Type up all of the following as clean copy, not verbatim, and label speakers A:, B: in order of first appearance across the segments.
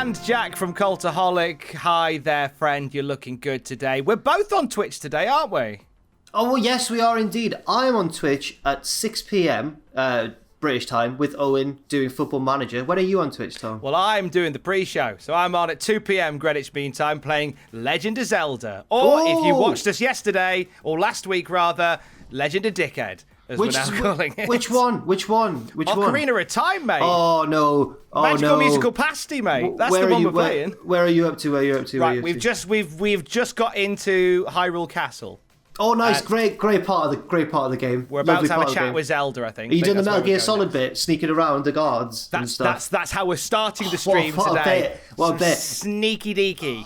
A: And Jack from Cultaholic. Hi there, friend. You're looking good today. We're both on Twitch today, aren't we?
B: Oh, well, yes, we are indeed. I am on Twitch at 6 p.m. British time with Owen doing Football Manager. When are you on Twitch, Tom?
A: Well, I'm doing the pre-show, so I'm on at 2 p.m. Greenwich Mean Time playing Legend of Zelda. Or if you watched us yesterday, or last week rather, Legend of Dickhead, as we're now calling it.
B: Which one?
A: Ocarina of Time, mate.
B: Oh, no.
A: Magical Musical Pasty, mate. That's the one we're playing.
B: Where are you up to?
A: Right, we've just got into Hyrule Castle.
B: Oh, nice! Great part of the game.
A: We're about to have a chat with Zelda, I think.
B: Are you doing the Metal Gear Solid bit, sneaking around the guards and stuff?
A: That's how we're starting the stream today.
B: What a bit!
A: Sneaky deaky.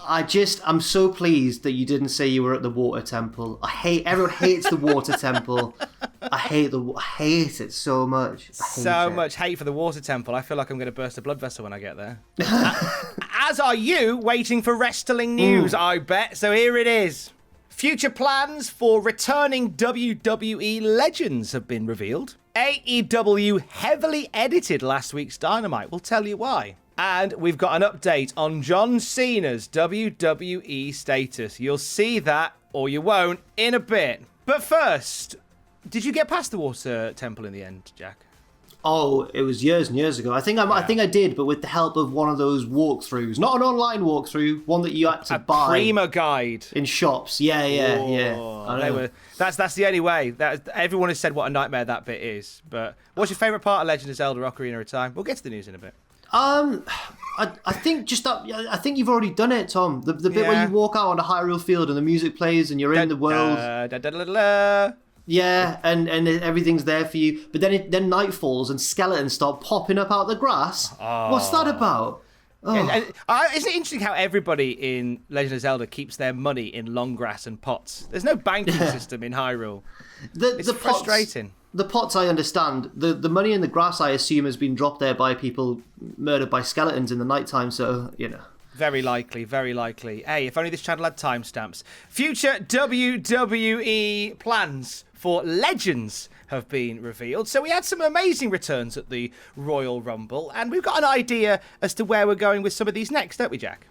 B: I'm so pleased that you didn't say you were at the water temple. Everyone hates the water temple. I hate it so much.
A: Much hate for the water temple. I feel like I'm going to burst a blood vessel when I get there. As are you, waiting for wrestling news, I bet. So here it is. Future plans for returning WWE legends have been revealed. AEW heavily edited last week's Dynamite. We'll tell you why. And we've got an update on John Cena's WWE status. You'll see that, or you won't, in a bit. But first, did you get past the water temple in the end, Jack?
B: Oh, it was years and years ago. I think I did, but with the help of one of those walkthroughs. Not an online walkthrough, one that you had to buy.
A: A Prima guide.
B: In shops. Yeah.
A: That's the only way. Everyone has said what a nightmare that bit is. But what's your favourite part of Legend of Zelda Ocarina of Time? We'll get to the news in a bit.
B: I think just that. I think you've already done it, Tom. The bit where you walk out on a Hyrule field and the music plays and you're in the world. Yeah, and everything's there for you. But then night falls and skeletons start popping up out the grass. Oh. What's that about? Oh.
A: And isn't it interesting how everybody in Legend of Zelda keeps their money in long grass and pots? There's no banking system in Hyrule. It's frustrating.
B: The pots I understand. The money in the grass I assume has been dropped there by people murdered by skeletons in the nighttime, so, you know.
A: Very likely, very likely. Hey, if only this channel had timestamps. Future WWE plans for legends have been revealed. So we had some amazing returns at the Royal Rumble, and we've got an idea as to where we're going with some of these next, don't we, Jack?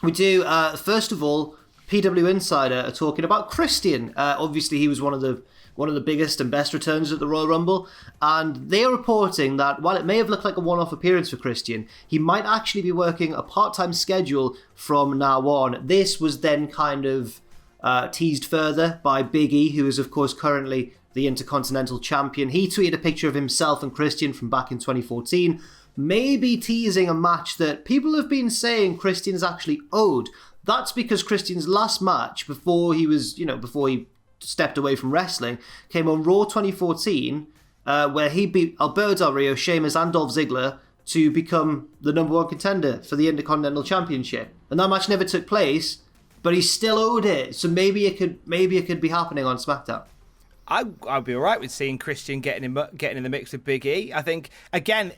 B: We do. First of all, PW Insider are talking about Christian. Obviously, he was one of the biggest and best returns at the Royal Rumble, and they are reporting that while it may have looked like a one-off appearance for Christian, he might actually be working a part-time schedule from now on. This was then kind of teased further by Big E, who is of course currently the Intercontinental Champion. He tweeted a picture of himself and Christian from back in 2014, maybe teasing a match that people have been saying Christian's actually owed. That's because Christian's last match before he stepped away from wrestling came on Raw 2014, where he beat Alberto Del Rio, Sheamus and Dolph Ziggler to become the number one contender for the Intercontinental Championship. And that match never took place, but he still owed it. So maybe it could be happening on SmackDown.
A: I'd be all right with seeing Christian getting in the mix with Big E. I think, again,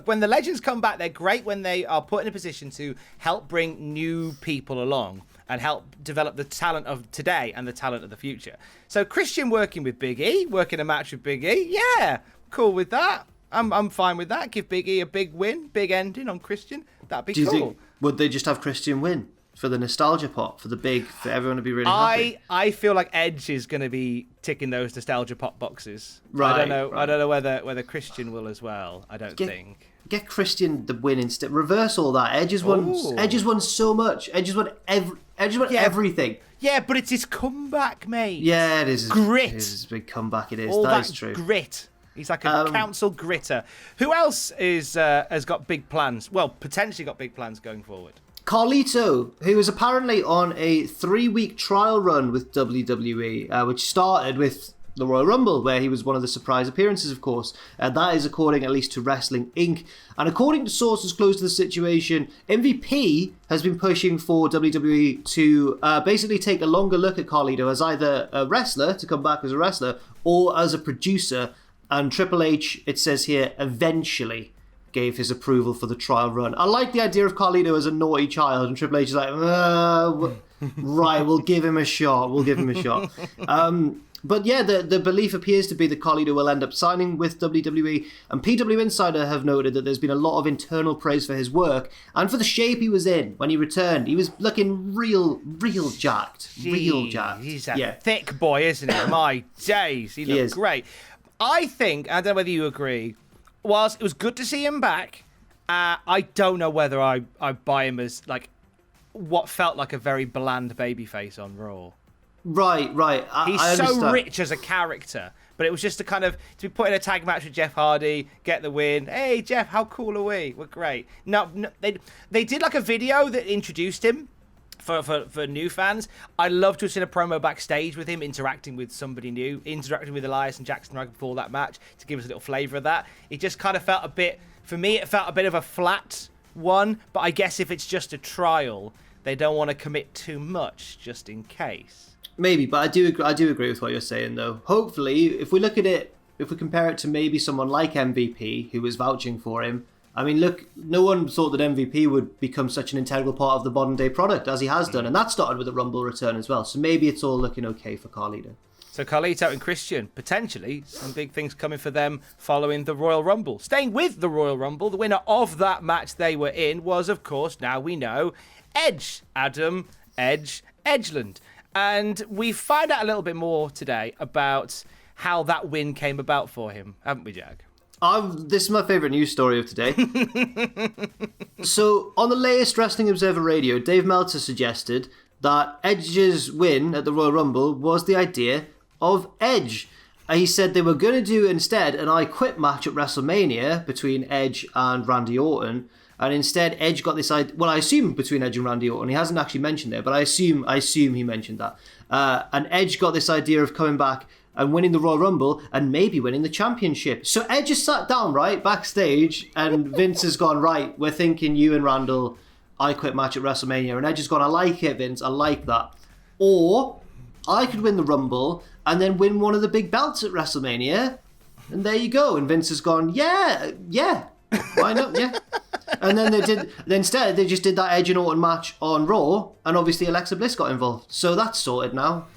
A: when the legends come back, they're great when they are put in a position to help bring new people along and help develop the talent of today and the talent of the future. So Christian working with Big E, working a match with Big E, yeah, cool with that. I'm fine with that. Give Big E a big win, big ending on Christian. That'd be cool.
B: Would they just have Christian win for the nostalgia pop, for everyone to be really happy?
A: I feel like Edge is going to be ticking those nostalgia pop boxes.
B: Right.
A: I don't know whether Christian will as well. I don't think.
B: Get Christian the win instead. Reverse all that. Edge has won so much. Edge has won everything.
A: Yeah, but it's his comeback, mate.
B: Yeah, it is.
A: Grit.
B: It is his big comeback. It is.
A: All
B: that is true.
A: Grit. He's like a council gritter. Who else has got big plans? Well, potentially got big plans going forward.
B: Carlito, who was apparently on a 3-week trial run with WWE, which started with the Royal Rumble, where he was one of the surprise appearances, of course. That is according at least to Wrestling Inc. And according to sources close to the situation, MVP has been pushing for WWE to basically take a longer look at Carlito as either a wrestler, to come back as a wrestler, or as a producer. And Triple H, it says here, eventually gave his approval for the trial run. I like the idea of Carlito as a naughty child, and Triple H is like, right, we'll give him a shot. But yeah, the belief appears to be that Carlito will end up signing with WWE, and PW Insider have noted that there's been a lot of internal praise for his work and for the shape he was in when he returned. He was looking real jacked.
A: He's a thick boy, isn't he? My days, he looked great. I think, I don't know whether you agree, whilst it was good to see him back, I don't know whether I buy him as like what felt like a very bland babyface on Raw.
B: Right.
A: He's so rich as a character, but it was just to be put in a tag match with Jeff Hardy, get the win. Hey, Jeff, how cool are we? We're great. No, they did like a video that introduced him for new fans. I'd love to have seen a promo backstage with him interacting with somebody new, interacting with Elias and Jackson right before that match to give us a little flavour of that. It just kind of felt a bit, for me, it felt a bit of a flat one, but I guess if it's just a trial, they don't want to commit too much just in case.
B: Maybe, but I do agree with what you're saying, though. Hopefully, if we look at it, if we compare it to maybe someone like MVP, who was vouching for him, I mean, look, no one thought that MVP would become such an integral part of the modern-day product, as he has done, and that started with the Rumble return as well, so maybe it's all looking okay for Carlito.
A: So Carlito and Christian, potentially some big things coming for them following the Royal Rumble. Staying with the Royal Rumble, the winner of that match they were in was, of course, now we know, Edge. Adam Edge Edgeland. And we find out a little bit more today about how that win came about for him, haven't we, Jack?
B: This is my favourite news story of today. So, on the latest Wrestling Observer Radio, Dave Meltzer suggested that Edge's win at the Royal Rumble was the idea of Edge. He said they were going to do instead an I Quit match at WrestleMania between Edge and Randy Orton. And instead, Edge got this idea. Well, I assume between Edge and Randy Orton. He hasn't actually mentioned it, but I assume he mentioned that. And Edge got this idea of coming back and winning the Royal Rumble and maybe winning the championship. So Edge has sat down, right, backstage, and Vince has gone, right, we're thinking you and Randall, I Quit match at WrestleMania. And Edge has gone, I like it, Vince, I like that. Or I could win the Rumble and then win one of the big belts at WrestleMania. And there you go. And Vince has gone, yeah. Why not? Yeah. And then instead they just did that Edge and Orton match on Raw, and obviously Alexa Bliss got involved. So that's sorted now.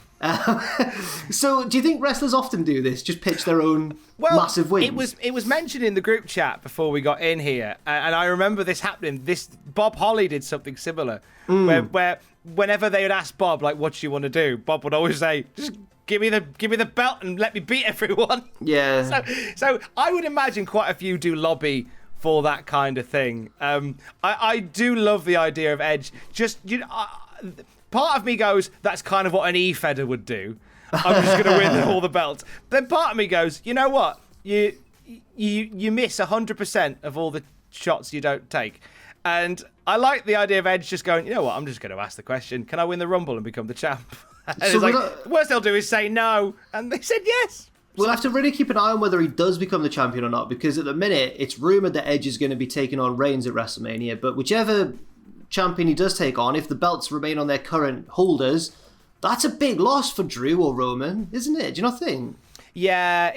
B: So do you think wrestlers often do this? Just pitch their own massive wins?
A: It was mentioned in the group chat before we got in here, and I remember this happening. Bob Holly did something similar, where whenever they would ask Bob, like, what do you want to do? Bob would always say, just give me the belt and let me beat everyone.
B: Yeah.
A: So I would imagine quite a few do lobby for that kind of thing. I do love the idea of Edge. Just, part of me goes, that's kind of what an E-Feder would do. I'm just going to win all the belts. Then part of me goes, you know what? You miss 100% of all the shots you don't take. And I like the idea of Edge just going, you know what? I'm just going to ask the question, can I win the Rumble and become the champ? And so the worst they'll do is say no. And they said yes.
B: We'll have to really keep an eye on whether he does become the champion or not, because at the minute, it's rumoured that Edge is going to be taking on Reigns at WrestleMania, but whichever champion he does take on, if the belts remain on their current holders, that's a big loss for Drew or Roman, isn't it? Do you not think?
A: Yeah,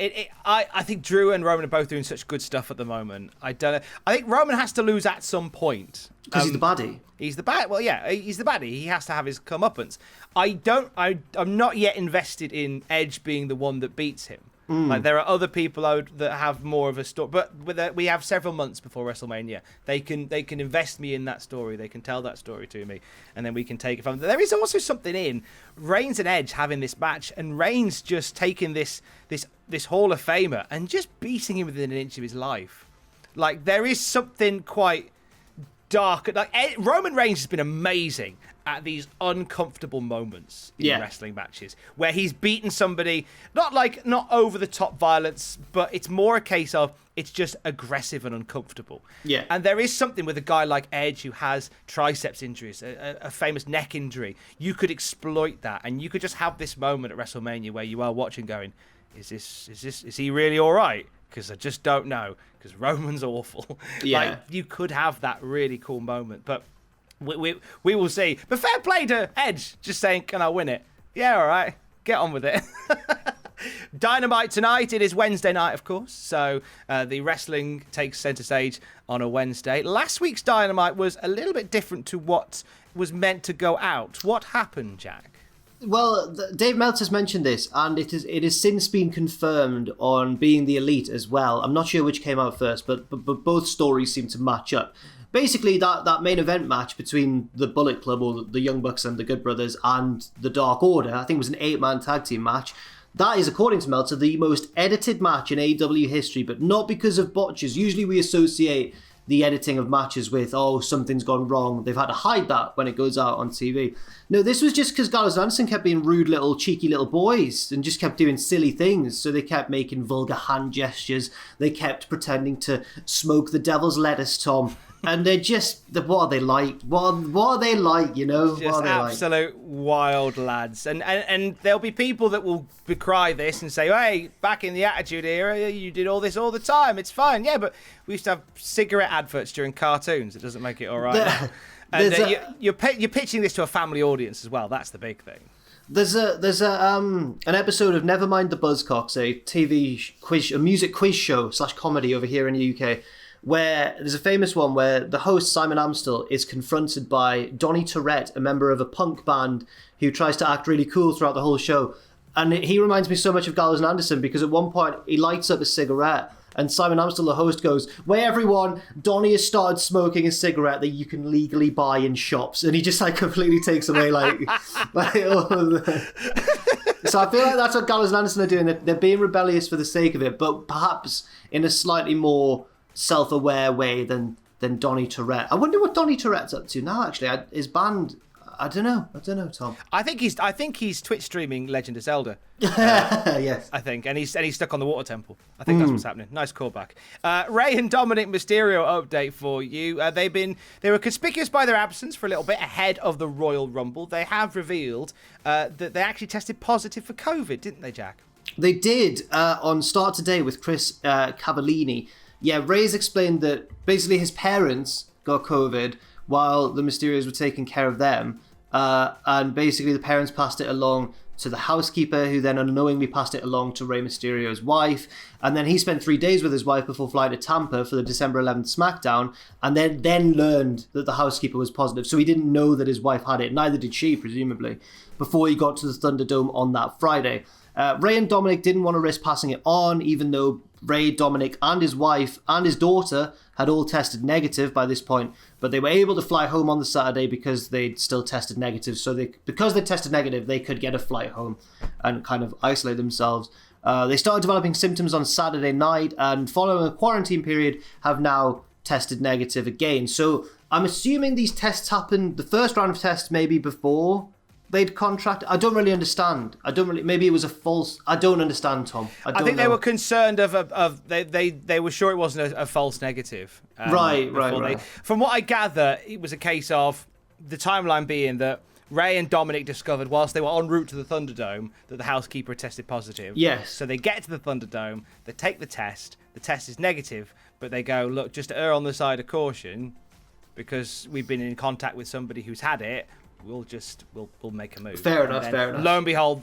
A: I think Drew and Roman are both doing such good stuff at the moment. I don't know. I think Roman has to lose at some point.
B: Because he's the baddie.
A: He's the baddie. Well, yeah, he's the baddie. He has to have his comeuppance. I'm not yet invested in Edge being the one that beats him. Like, there are other people that have more of a story, but we have several months before WrestleMania. They can invest me in that story. They can tell that story to me, and then we can take it from there. There is also something in Reigns and Edge having this match, and Reigns just taking this Hall of Famer and just beating him within an inch of his life. Like, there is something quite dark. Like, Roman Reigns has been amazing at these uncomfortable moments in wrestling matches where he's beaten somebody, not over the top violence, but it's more a case of it's just aggressive and uncomfortable.
B: Yeah.
A: And there is something with a guy like Edge who has triceps injuries, a famous neck injury. You could exploit that, and you could just have this moment at WrestleMania where you are watching going, is he really all right? Because I just don't know, because Roman's awful.
B: Yeah.
A: Like, you could have that really cool moment, but we will see. But fair play to Edge, just saying, can I win it? Yeah, all right, get on with it. Dynamite tonight. It is Wednesday night, of course. So the wrestling takes centre stage on a Wednesday. Last week's Dynamite was a little bit different to what was meant to go out. What happened, Jack?
B: Well, Dave Meltzer's mentioned this, and it has since been confirmed on Being the Elite as well. I'm not sure which came out first, but both stories seem to match up. Basically, that main event match between the Bullet Club, or the Young Bucks and the Good Brothers, and the Dark Order, I think it was an 8-man tag team match. That is, according to Meltzer, the most edited match in AEW history, but not because of botches. Usually we associate the editing of matches with, oh, something's gone wrong. They've had to hide that when it goes out on TV. No, this was just because Gallows and Anderson kept being rude little, cheeky little boys and just kept doing silly things. So they kept making vulgar hand gestures. They kept pretending to smoke the devil's lettuce, Tom. And they're just, what are they like? What are they like, you know?
A: Just absolute wild lads. And there'll be people that will decry this and say, hey, back in the Attitude Era, you did all this all the time. It's fine. Yeah, but we used to have cigarette adverts during cartoons. It doesn't make it all right. And you're pitching this to a family audience as well. That's the big thing.
B: There's an episode of Nevermind the Buzzcocks, a TV quiz, a music quiz show / comedy over here in the UK, where there's a famous one where the host, Simon Amstel, is confronted by Donny Tourette, a member of a punk band who tries to act really cool throughout the whole show. And he reminds me so much of Gallows and Anderson because at one point he lights up a cigarette and Simon Amstel, the host, goes, "Wait, everyone, Donny has started smoking a cigarette that you can legally buy in shops." And he just completely takes away all of the... So I feel like that's what Gallows and Anderson are doing. They're being rebellious for the sake of it, but perhaps in a slightly more self-aware way than Donny Tourette. I wonder what Donny Tourette's up to now, actually. His band, I don't know, Tom.
A: I think he's Twitch streaming Legend of Zelda.
B: Yes.
A: I think, and he's stuck on the water temple. I think that's what's happening. Nice callback. Rey and Dominic Mysterio update for you. They were conspicuous by their absence for a little bit ahead of the Royal Rumble. They have revealed that they actually tested positive for COVID, didn't they, Jack?
B: They did on Start Today with Chris Cavallini. Yeah, Rey's explained that basically his parents got COVID while the Mysterios were taking care of them. And basically the parents passed it along to the housekeeper, who then unknowingly passed it along to Rey Mysterio's wife. And then he spent 3 days with his wife before flying to Tampa for the December 11th SmackDown, and then learned that the housekeeper was positive. So he didn't know that his wife had it, neither did she, presumably, before he got to the Thunderdome on that Friday. Rey and Dominic didn't want to risk passing it on, even though Rey, Dominic, and his wife and his daughter had all tested negative by this point, but they were able to fly home on the Saturday because they'd still tested negative. So because they tested negative, they could get a flight home and kind of isolate themselves. They started developing symptoms on Saturday night, and following a quarantine period, have now tested negative again. So I'm assuming these tests happened, the first round of tests maybe before they'd contracted. I don't really understand. Maybe it was a false. I don't understand, Tom. I think
A: they were concerned they were sure it wasn't a false negative.
B: Right.
A: From what I gather, it was a case of the timeline being that Rey and Dominic discovered whilst they were en route to the Thunderdome that the housekeeper had tested positive.
B: Yes.
A: So they get to the Thunderdome, they take the test is negative, but they go, look, just to err on the side of caution, because we've been in contact with somebody who's had it, we'll make a move.
B: Fair enough.
A: Lo and behold,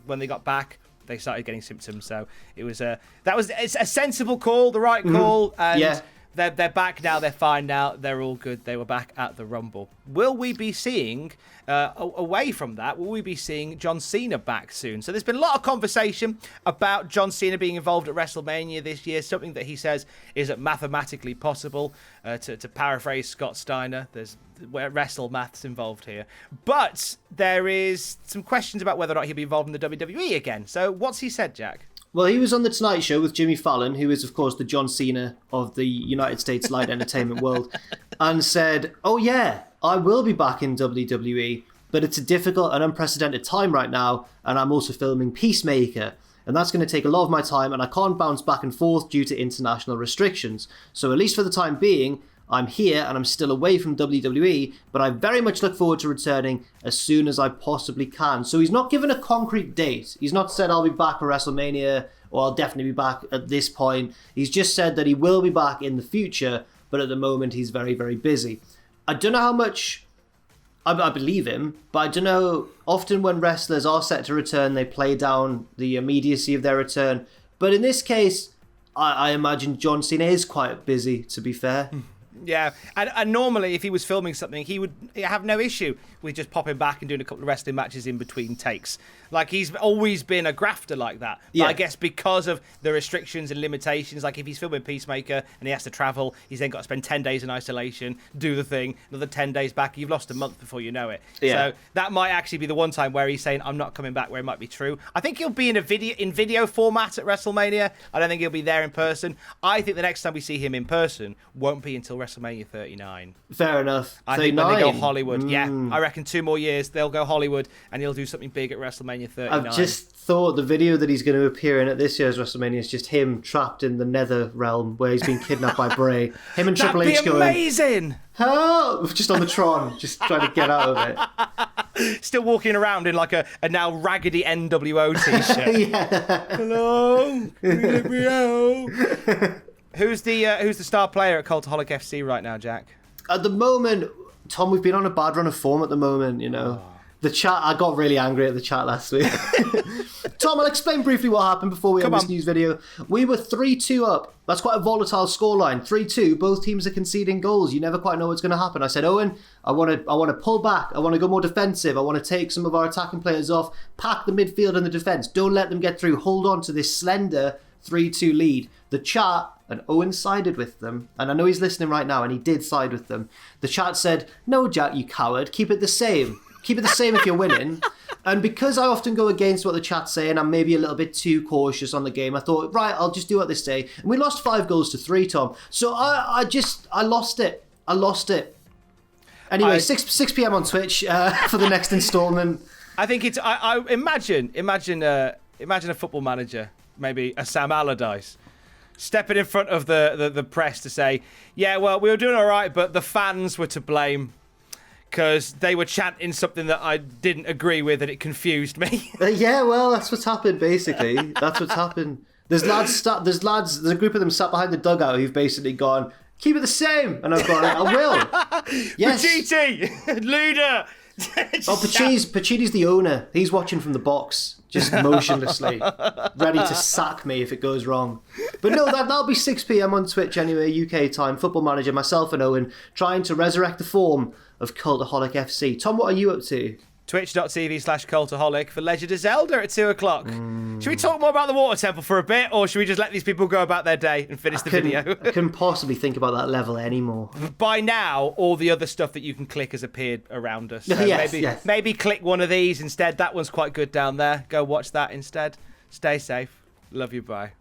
A: when they got back, they started getting symptoms. So it's a sensible call, the right call, and
B: yeah.
A: They're back now. They're fine now. They're all good. They were back at the Rumble. Will we be seeing, away from that, will we be seeing John Cena back soon? So there's been a lot of conversation about John Cena being involved at WrestleMania this year, something that he says is mathematically possible. To paraphrase Scott Steiner, there's wrestle maths involved here. But there is some questions about whether or not he'll be involved in the WWE again. So what's he said, Jack?
B: Well, he was on The Tonight Show with Jimmy Fallon, who is, of course, the John Cena of the United States light entertainment world, and said, "Oh yeah, I will be back in WWE, but it's a difficult and unprecedented time right now, and I'm also filming Peacemaker, and that's going to take a lot of my time, and I can't bounce back and forth due to international restrictions. So at least for the time being, I'm here and I'm still away from WWE, but I very much look forward to returning as soon as I possibly can." So he's not given a concrete date. He's not said I'll be back for WrestleMania or I'll definitely be back at this point. He's just said that he will be back in the future, but at the moment he's very, very busy. I don't know how much I believe him, but I don't know. Often when wrestlers are set to return, they play down the immediacy of their return. But in this case, I imagine John Cena is quite busy, to be fair.
A: Yeah, and normally if he was filming something, he would have no issue with just popping back and doing a couple of wrestling matches in between takes. Like, he's always been a grafter like that. But I guess because of the restrictions and limitations, like if he's filming Peacemaker and he has to travel, he's then got to spend 10 days in isolation, do the thing, another 10 days back, you've lost a month before you know it.
B: Yeah.
A: So that might actually be the one time where he's saying, I'm not coming back, where it might be true. I think he'll be in video format at WrestleMania. I don't think he'll be there in person. I think the next time we see him in person won't be until WrestleMania 39.
B: Fair enough.
A: I think when they go Hollywood, I reckon 2 more years, they'll go Hollywood and he'll do something big at WrestleMania 39.
B: I've just thought the video that he's going to appear in at this year's WrestleMania is just him trapped in the nether realm where he's been kidnapped by Bray. Him and Triple H going,
A: amazing!
B: Help! Just on the Tron, just trying to get out of
A: it. Still walking around in like a now raggedy NWO t-shirt.
B: Yeah.
A: Hello? Let me out. Who's the star player at Cultaholic FC right now, Jack?
B: At the moment, Tom, we've been on a bad run of form at the moment, you know. Oh. The chat, I got really angry at the chat last week. Tom, I'll explain briefly what happened before we end this news video. We were 3-2 up. That's quite a volatile scoreline. 3-2, both teams are conceding goals. You never quite know what's going to happen. I said, Owen, I want to pull back. I want to go more defensive. I want to take some of our attacking players off, pack the midfield and the defence. Don't let them get through. Hold on to this slender 3-2 lead. The chat, and Owen sided with them, and I know he's listening right now, and he did side with them. The chat said, no, Jack, you coward, keep it the same. Keep it the same if you're winning. And because I often go against what the chat's saying, I'm maybe a little bit too cautious on the game. I thought, right, I'll just do what they say. And we lost 5-3, Tom. So I lost it. I lost it. Anyway, 6 p.m. on Twitch for the next installment.
A: I think it's. I imagine a football manager, maybe a Sam Allardyce, stepping in front of the press to say, yeah, well, we were doing all right, but the fans were to blame because they were chanting something that I didn't agree with and it confused me.
B: Yeah, well, that's what's happened, basically. That's what's happened. There's a group of them sat behind the dugout who've basically gone, keep it the same. And I've gone, I will. Yes.
A: Pachiti! Luda!
B: Pachiti's the owner. He's watching from the box, just motionlessly, ready to sack me if it goes wrong. But no, that'll be 6 p.m. on Twitch anyway, UK time. Football Manager, myself and Owen, trying to resurrect the form of Cultaholic FC. Tom, what are you up to?
A: Twitch.tv/Cultaholic for Legend of Zelda at 2 o'clock. Should we talk more about the water temple for a bit, or should we just let these people go about their day and finish the video?
B: I couldn't possibly think about that level anymore.
A: By now, all the other stuff that you can click has appeared around us. So
B: yes.
A: Maybe click one of these instead. That one's quite good down there. Go watch that instead. Stay safe. Love you. Bye.